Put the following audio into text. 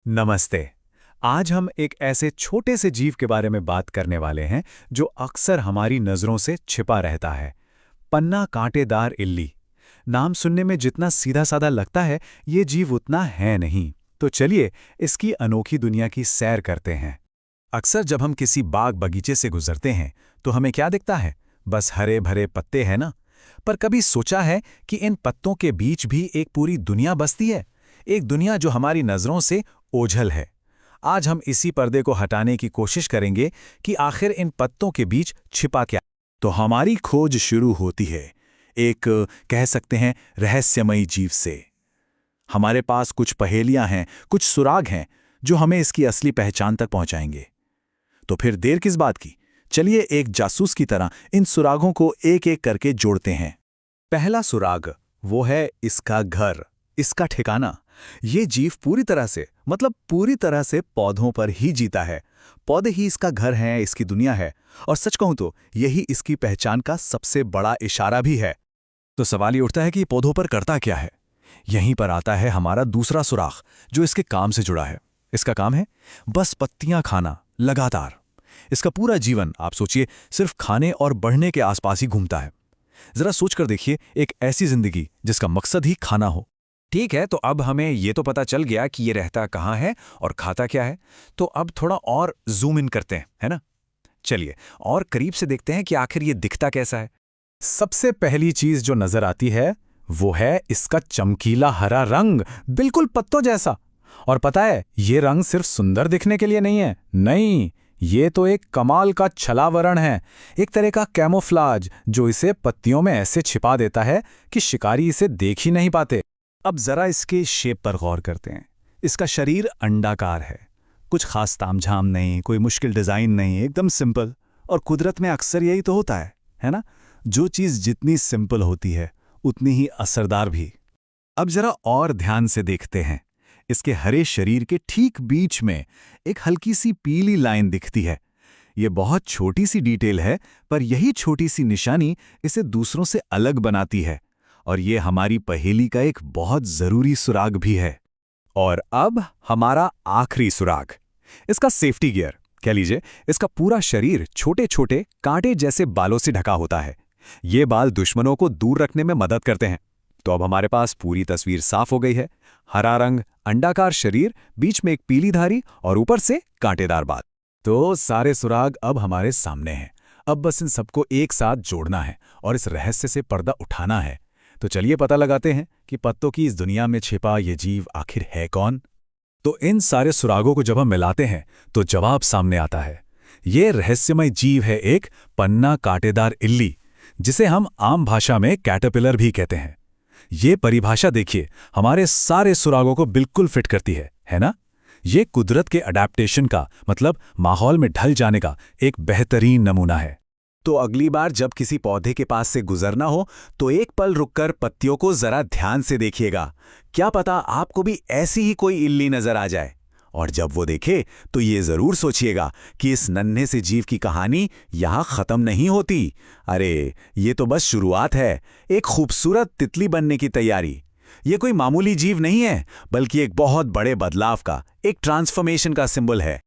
नमस्ते। आज हम एक ऐसे छोटे से जीव के बारे में बात करने वाले हैं जो अक्सर हमारी नज़रों से छिपा रहता है। पन्ना कांटेदार इल्ली। नाम सुनने में जितना सीधा साधा लगता है, ये जीव उतना है नहीं। तो चलिए इसकी अनोखी दुनिया की सैर करते हैं। अक्सर जब हम किसी बाग बगीचे से गुजरते हैं तो हमें क्या दिखता है? बस हरे भरे पत्ते हैं ना। पर कभी सोचा है कि इन पत्तों के बीच भी एक पूरी दुनिया बसती है? एक दुनिया जो हमारी नज़रों से ओझल है। आज हम इसी पर्दे को हटाने की कोशिश करेंगे कि आखिर इन पत्तों के बीच छिपा क्या। तो हमारी खोज शुरू होती है एक कह सकते हैं रहस्यमयी जीव से। हमारे पास कुछ पहेलियां हैं, कुछ सुराग हैं जो हमें इसकी असली पहचान तक पहुंचाएंगे। तो फिर देर किस बात की, चलिए एक जासूस की तरह इन सुरागों को एक एक करके जोड़ते हैं। पहला सुराग वो है इसका घर, इसका ठिकाना। ये जीव पूरी तरह से पूरी तरह से पौधों पर ही जीता है। पौधे ही इसका घर हैं, इसकी दुनिया है। और सच कहूं तो यही इसकी पहचान का सबसे बड़ा इशारा भी है। तो सवाल ये उठता है कि पौधों पर करता क्या है। यहीं पर आता है हमारा दूसरा सुराख जो इसके काम से जुड़ा है। इसका काम है बस पत्तियां खाना, लगातार। इसका पूरा जीवन आप सोचिए सिर्फ खाने और बढ़ने के आसपास ही घूमता है। जरा सोचकर देखिए, एक ऐसी जिंदगी जिसका मकसद ही खाना हो। ठीक है, तो अब हमें ये तो पता चल गया कि ये रहता कहाँ है और खाता क्या है। तो अब थोड़ा और जूम इन करते हैं, है ना। चलिए और करीब से देखते हैं कि आखिर ये दिखता कैसा है। सबसे पहली चीज जो नजर आती है वो है इसका चमकीला हरा रंग, बिल्कुल पत्तों जैसा। और पता है, ये रंग सिर्फ सुंदर दिखने के लिए नहीं है। नहीं, ये तो एक कमाल का छलावरण है, एक तरह का कैमोफ्लाज जो इसे पत्तियों में ऐसे छिपा देता है कि शिकारी इसे देख ही नहीं पाते। अब जरा इसके शेप पर गौर करते हैं। इसका शरीर अंडाकार है, कुछ खास तामझाम नहीं, कोई मुश्किल डिजाइन नहीं, एकदम सिंपल। और कुदरत में अक्सर यही तो होता है ना। जो चीज जितनी सिंपल होती है उतनी ही असरदार भी। अब जरा और ध्यान से देखते हैं। इसके हरे शरीर के ठीक बीच में एक हल्की सी पीली लाइन दिखती है। ये बहुत छोटी सी डिटेल है, पर यही छोटी सी निशानी इसे दूसरों से अलग बनाती है। और ये हमारी पहेली का एक बहुत जरूरी सुराग भी है। और अब हमारा आखिरी सुराग, इसका सेफ्टी गियर कह लीजिए। इसका पूरा शरीर छोटे छोटे कांटे जैसे बालों से ढका होता है। ये बाल दुश्मनों को दूर रखने में मदद करते हैं। तो अब हमारे पास पूरी तस्वीर साफ हो गई है। हरा रंग, अंडाकार शरीर, बीच में एक पीली धारी और ऊपर से कांटेदार बाल। तो सारे सुराग अब हमारे सामने हैं। अब बस इन सबको एक साथ जोड़ना है और इस रहस्य से पर्दा उठाना है। तो चलिए पता लगाते हैं कि पत्तों की इस दुनिया में छिपा ये जीव आखिर है कौन। तो इन सारे सुरागों को जब हम मिलाते हैं तो जवाब सामने आता है। ये रहस्यमय जीव है एक पन्ना कांटेदार इल्ली, जिसे हम आम भाषा में कैटरपिलर भी कहते हैं। ये परिभाषा देखिए, हमारे सारे सुरागों को बिल्कुल फिट करती है ना। ये कुदरत के अडैप्टेशन का माहौल में ढल जाने का एक बेहतरीन नमूना है। तो अगली बार जब किसी पौधे के पास से गुजरना हो तो एक पल रुककर पत्तियों को जरा ध्यान से देखिएगा। क्या पता आपको भी ऐसी ही कोई इल्ली नजर आ जाए। और जब वो देखे तो ये जरूर सोचिएगा कि इस नन्हे से जीव की कहानी यहाँ खत्म नहीं होती। अरे ये तो बस शुरुआत है, एक खूबसूरत तितली बनने की तैयारी। ये कोई मामूली जीव नहीं है, बल्कि एक बहुत बड़े बदलाव का, एक ट्रांसफॉर्मेशन का सिंबल है।